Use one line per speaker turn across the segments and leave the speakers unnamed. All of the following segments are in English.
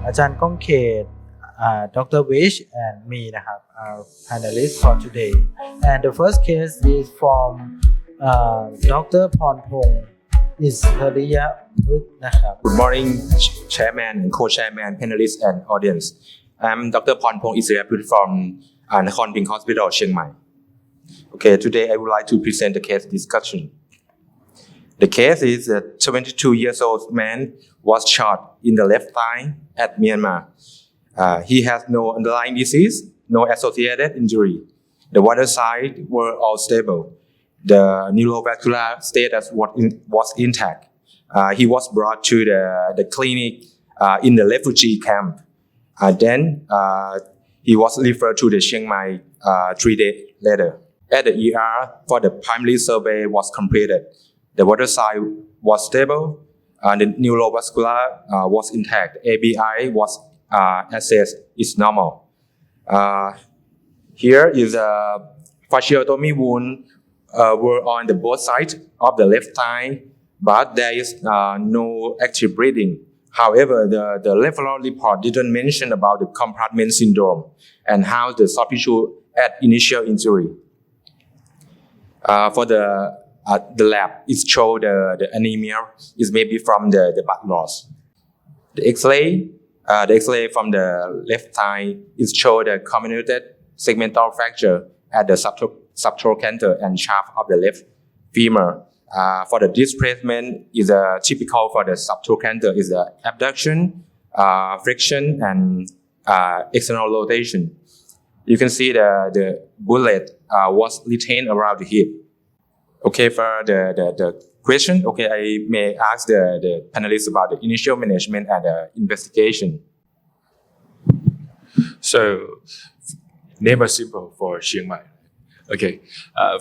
อาจารย์ก้องเขตDr. Wish and me นะครับ are panelists for today and the first case is from Dr. พรพงศ์อิสริยพฤกษ์นะครับ
Good morning, Chairman and Co-Chairman, panelists and audience. I'm Dr. Pornpong Israel from Nakhon Ping Hospital, Chiang Mai. Okay, today I would like to present the case discussion. The case is a 22-year-old man was shot in the left thigh at Myanmar. He has no underlying disease, no associated injury. The vital signs were all stable. The neurovascular status was intact. He was brought to the clinic in the refugee camp. Then he was referred to the Chiang Mai 3 days later. At the ER, for the primary survey was completed. The vital sign was stable. The neurovascular was intact. ABI was assessed is normal. Here is a fasciotomy wound were on the both sides of the left thigh, but there is no active bleeding. However, the referral report didn't mention about the compartment syndrome and how the soft tissue at initial injury. For the lab, it showed the anemia is maybe from the blood loss. The X-ray from the left thigh is showed a comminuted segmental fracture at the subtrochanter and shaft of the left femur. For the displacement is typical for the subtrochanter is the abduction, friction, and external rotation. You can see the bullet was retained around the hip. Okay, for the question, okay, I may ask the panelists about the initial management and the investigation.
So, name simple for Chiang Mai. Okay,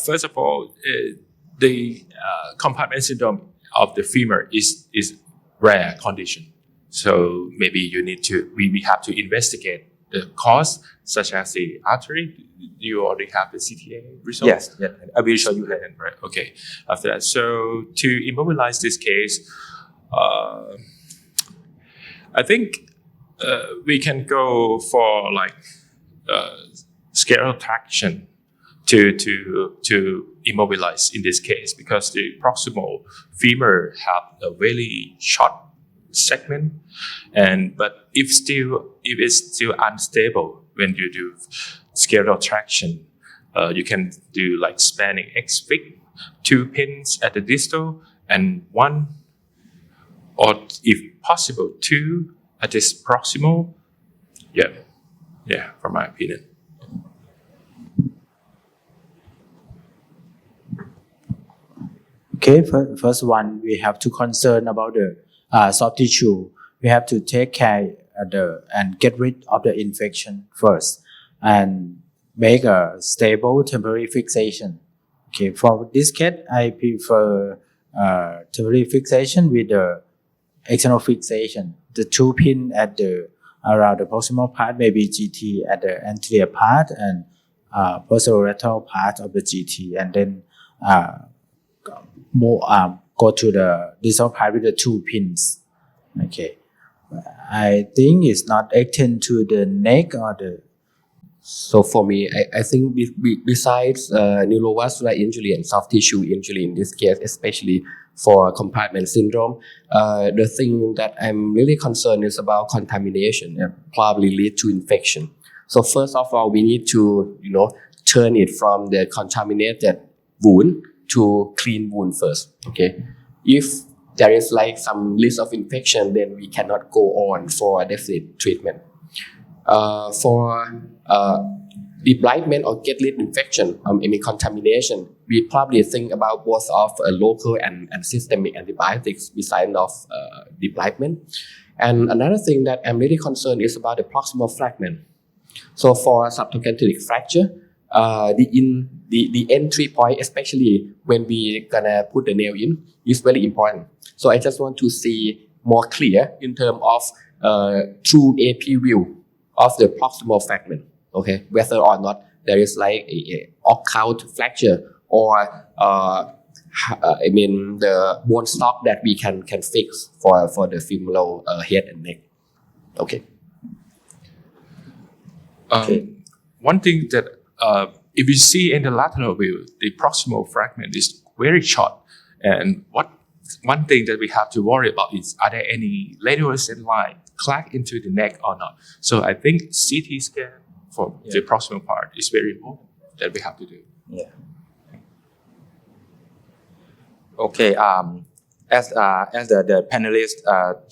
first of all, the compartment syndrome of the femur is rare condition. So maybe we have to investigate the cause, such as the artery. You already have the CTA result?
Yes, I will show you later.
Right, okay. After that, so to immobilize this case, I think we can go for like scale traction to immobilize in this case, because the proximal femur have a very short segment, but if it's still unstable when you do scale traction, you can do like spanning X-fix, 2 pins at the distal and 1, or if possible 2 at this proximal. Yeah, from my opinion.
Okay, first one, we have to concern about the soft tissue. We have to take care and get rid of the infection first and make a stable temporary fixation. Okay, for this case, I prefer temporary fixation with the external fixation. The 2 pin at the around the proximal part, maybe GT at the anterior part and posterolateral part of the GT, and then go to the distal part with the 2 pins. Okay, I think it's not extend to the neck or the.
So for me, I think besides neurovascular injury and soft tissue injury in this case, especially for compartment syndrome, the thing that I'm really concerned is about contamination and probably lead to infection. So first of all, we need to turn it from the contaminated wound to clean wound first. Okay, if there is like some list of infection, then we cannot go on for a definite treatment. For debridement or get rid infection, any contamination, we probably think about both of local and systemic antibiotics besides of debridement. And another thing that I'm really concerned is about the proximal fragment. So for subtrochanteric fracture, the entry point, especially when we gonna put the nail in, is very important. So I just want to see more clear in terms of true AP view of the proximal fragment. Okay, whether or not there is like a occult fracture or the bone stock that we can fix for the femoral head and neck. Okay.
Okay.
One thing that if you see in the lateral view, the proximal fragment is very short. And one thing that we have to worry about is, are there any lateral line clack into the neck or not? So I think CT scan for the proximal part is very important that we have to do.
Yeah. Okay. As the panelists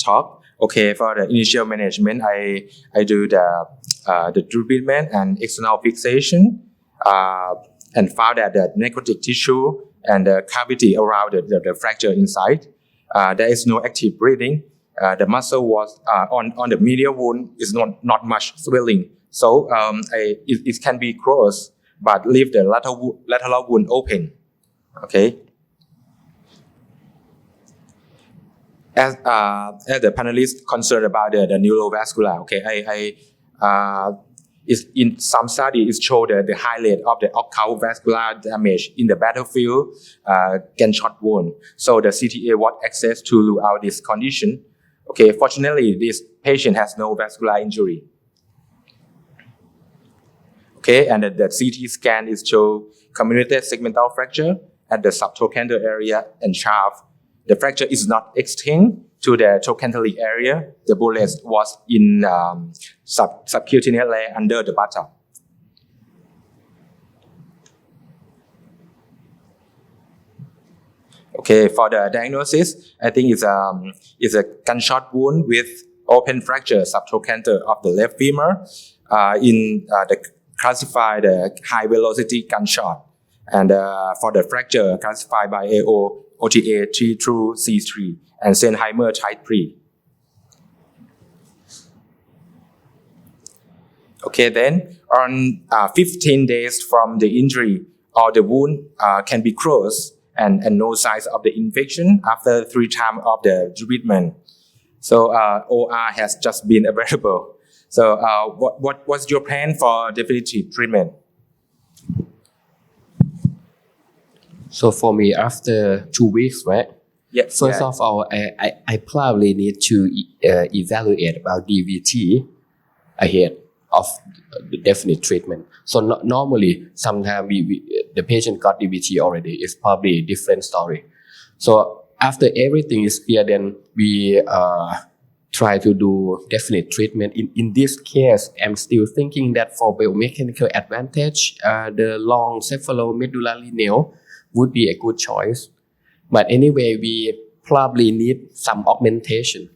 talk, okay, for the initial management, I do the treatment and external fixation, and found that the necrotic tissue and the cavity around the fracture inside, there is no active bleeding. The muscle was on the medial wound is not much swelling, so it can be closed, but leave the lateral wound open. Okay. As the panelists concerned about the neurovascular, okay, is in some study it showed the high rate of the occult vascular damage in the battlefield gunshot wound. So the CTA was access to rule out this condition. Okay, fortunately, this patient has no vascular injury. Okay, and the CT scan is show comminuted segmental fracture at the subtrochanter area and shaft. The fracture is not extended to the trochantelic area. The bullet was in subcutaneous layer under the buttock. Okay, for the diagnosis, I think it's a gunshot wound with open fracture subtrochanter of the left femur. The classified high velocity gunshot, and for the fracture classified by AO OTA 3 through C3 and Senheimer type 3. Okay, then on 15 days from the injury, or the wound can be closed and no signs of the infection after 3 times of the treatment. So OR has just been available. So what's your plan for definitive treatment?
So for me, after 2 weeks, right?
Yes.
First of all, I probably need to evaluate about DVT ahead of the definite treatment. So normally, sometimes the patient got DVT already. It's probably a different story. So after everything is clear, then we try to do definite treatment. In this case, I'm still thinking that for biomechanical advantage, the long cephalomedullary nail would be a good choice. But anyway, we probably need some augmentation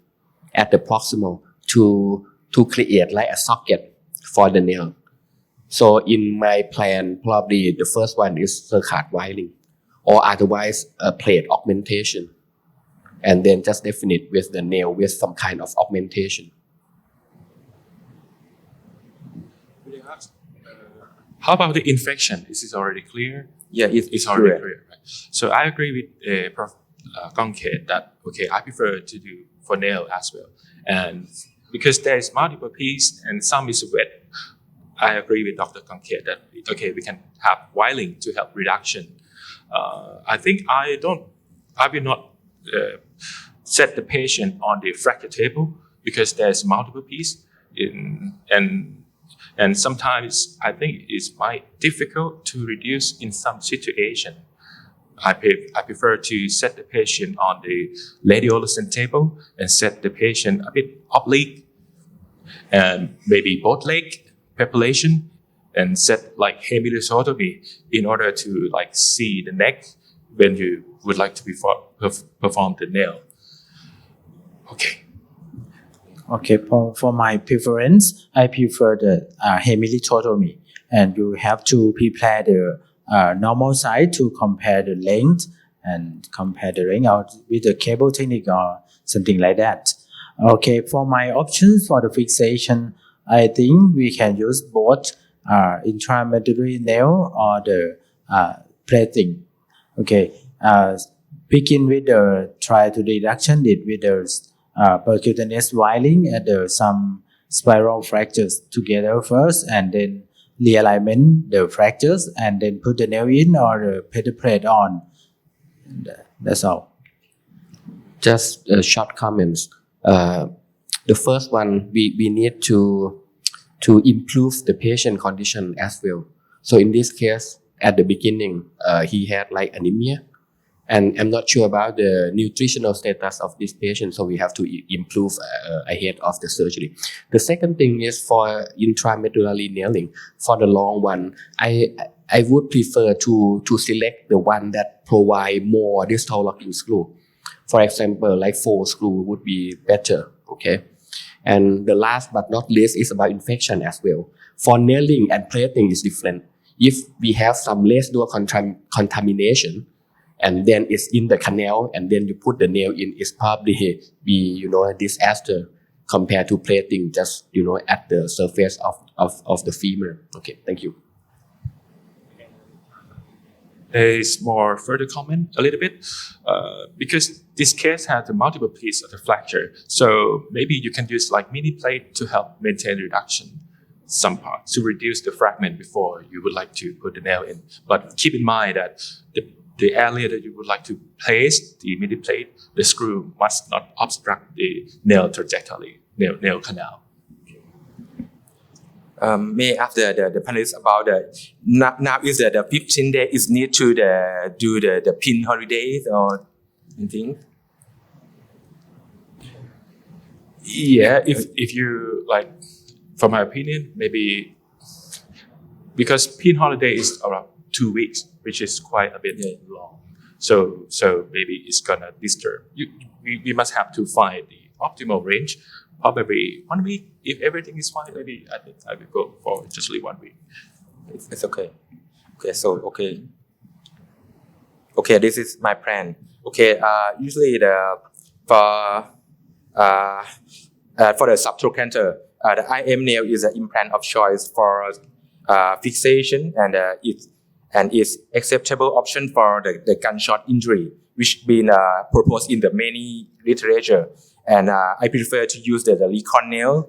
at the proximal to create like a socket for the nail. So in my plan, probably the first one is circuit wiring, or otherwise a plate augmentation, and then just definite with the nail with some kind of augmentation.
How about the infection? Is this already clear?
Yeah,
It's already clear. Right? So I agree with Prof. Kongkhet that, okay, I prefer to do for nail as well. And because there is multiple pieces and some is wet, I agree with Dr. Kongkhet that, okay, we can have wiling to help reduction. I think I will not set the patient on the fracture table because there's multiple pieces and sometimes I think it's might difficult to reduce in some situation. I prefer to set the patient on the radiolocent table and set the patient a bit oblique and maybe both leg population and set like hemilusotomy in order to like see the neck when you would like to perform the nail. Okay.
Okay, for my preference, I prefer the hemilusotomy, and you have to prepare the normal side to compare the length and compare the length out with the cable technique or something like that. Okay, for my options for the fixation, I think we can use both intramedullary nail or the plating. Okay, begin with the try to reduction it with the percutaneous wiring and some spiral fractures together first, and then realignment the fractures, and then put the nail in or the pedal plate on. That's all.
Just short comments. The first one, we need to to improve the patient condition as well. So in this case, at the beginning, he had like anemia, and I'm not sure about the nutritional status of this patient, so we have to improve ahead of the surgery. The second thing is for intramedullary nailing. For the long one, I would prefer to select the one that provide more distal locking screw. For example, like 4 screw would be better, okay? And the last but not least is about infection as well. For nailing and plating is different. If we have some residual contamination, and then it's in the canal, and then you put the nail in, it's probably be, a disaster compared to plating just, at the surface of the femur. Okay, thank you.
There is more further comment a little bit because this case has a multiple piece of the fracture. So maybe you can use like mini plate to help maintain reduction some parts to reduce the fragment before you would like to put the nail in. But keep in mind that the area that you would like to place the mini plate, the screw must not obstruct the nail trajectory, nail canal.
May after the panelist about now is the 15 day is need to do the pin holidays or anything?
Yeah, if you like, from my opinion, maybe because pin holiday is around 2 weeks, which is quite a bit long. So maybe it's gonna disturb. We must have to find the optimal range. Probably 1 week. If everything is fine, maybe I think I will go for just only 1 week.
It's okay. Okay, this is my plan. Okay, usually for the subtrochanter, the IM nail is an implant of choice for fixation, and is acceptable option for the gunshot injury, which been proposed in the many literature. And I prefer to use the recon nail,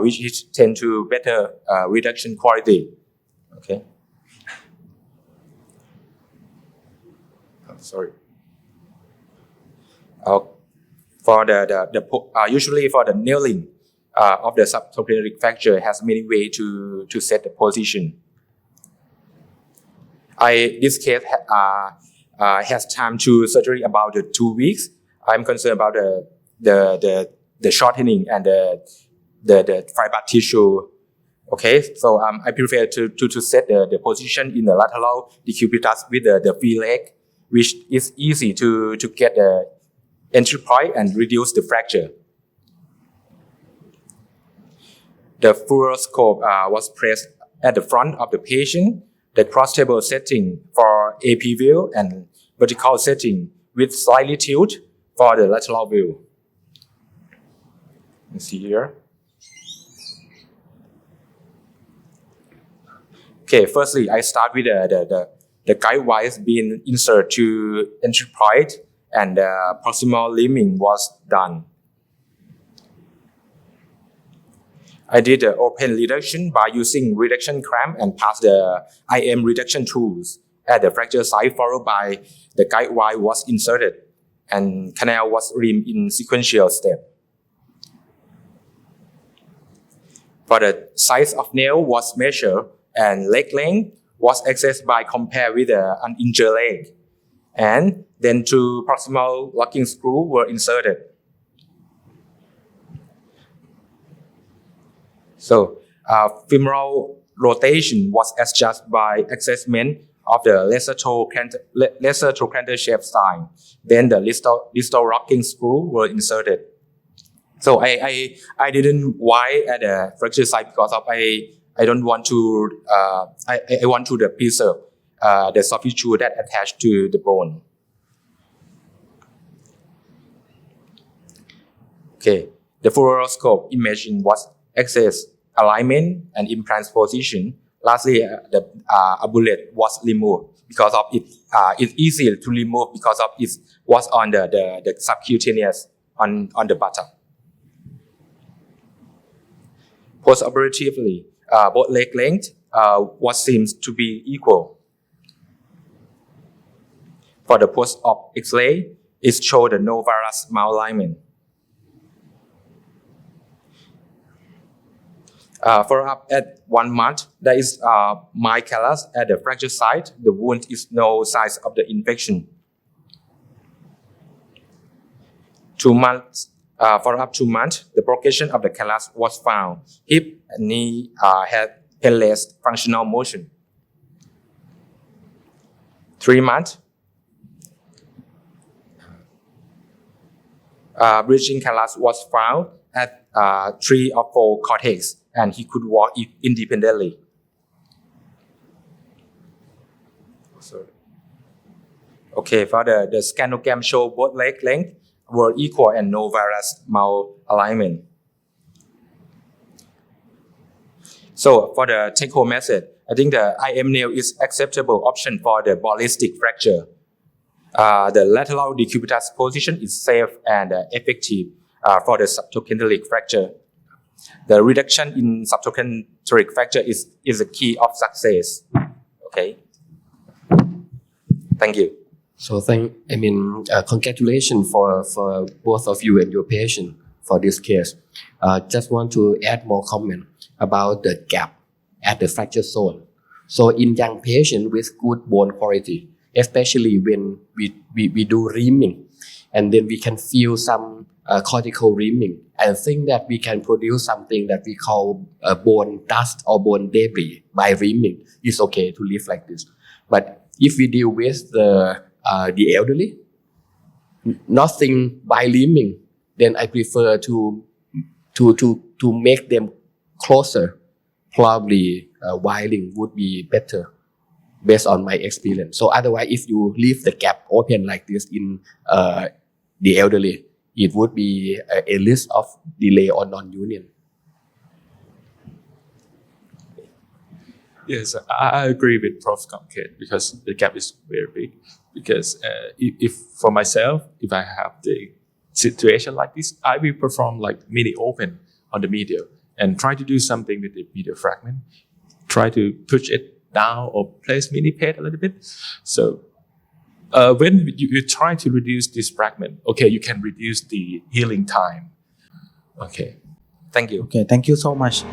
which is tend to better reduction quality. Okay. Sorry. For usually for the nailing of the subtoplaneric fracture has many ways to set the position. This case has time to surgery about 2 weeks. I'm concerned about the shortening and the fiber tissue. Okay, so I prefer to set the position in the lateral decubitus with the free leg, which is easy to get the entry point and reduce the fracture. The fluoroscope was placed at the front of the patient. The cross-table setting for AP view and vertical setting with slightly tilt for the lateral view. You see here. Okay, firstly, I start with the guide wires being inserted to entry point, and the proximal limbing was done. I did the open reduction by using reduction clamp and passed the IM reduction tools at the fracture site, followed by the guide wire was inserted and canal was rimmed in sequential step. For the size of nail was measured and leg length was assessed by compare with the uninjured leg. And then 2 proximal locking screws were inserted. So femoral rotation was adjusted by assessment of the lesser trochanter shape sign. Then the distal locking screw were inserted. So I didn't wire at the fracture site because of I don't want to I want to preserve the soft tissue that attached to the bone. Okay, the fluoroscope imaging was accessed alignment and implant position. Lastly, a bullet was removed because of it. It's easy to remove because of it was on the subcutaneous on the bottom. Post-operatively, both leg length was seems to be equal. For the post-op X-ray, it showed the no varus malalignment. Follow-up at 1 month, there is mild callus at the fracture site. The wound is no signs of the infection. 2 months, follow-up 2 months, the progression of the callus was found. Hip and knee had painless functional motion. 3 months, breaching callus was found at 3 or 4 cortex, and he could walk independently. Sorry. Okay, for the scanogram show both leg length were equal and no varus malalignment. So for the take-home message, I think the IM nail is acceptable option for the ballistic fracture. The lateral decubitus position is safe and effective for the subtrochanteric fracture. The reduction in subtrochanteric fracture is the key of success. Okay. Thank you.
So congratulations for both of you and your patient for this case. Just want to add more comment about the gap at the fracture zone. So in young patient with good bone quality, especially when we do reaming, and then we can feel some cortical reaming, and think that we can produce something that we call bone dust or bone debris by reaming. It's okay to live like this. But if we deal with the elderly, nothing by reaming, then I prefer to make them closer. Probably wiring would be better based on my experience. So otherwise, if you leave the gap open like this in the elderly, it would be a risk of delay or non-union.
Yes, I agree with Prof. Kamket because the gap is very big. Because if for myself, if I have the situation like this, I will perform like mini open on the medial and try to do something with the medial fragment. Try to push it down or place mini pad a little bit. So when you try to reduce this fragment, okay, you can reduce the healing time. Okay.
Thank you.
Okay, thank you so much.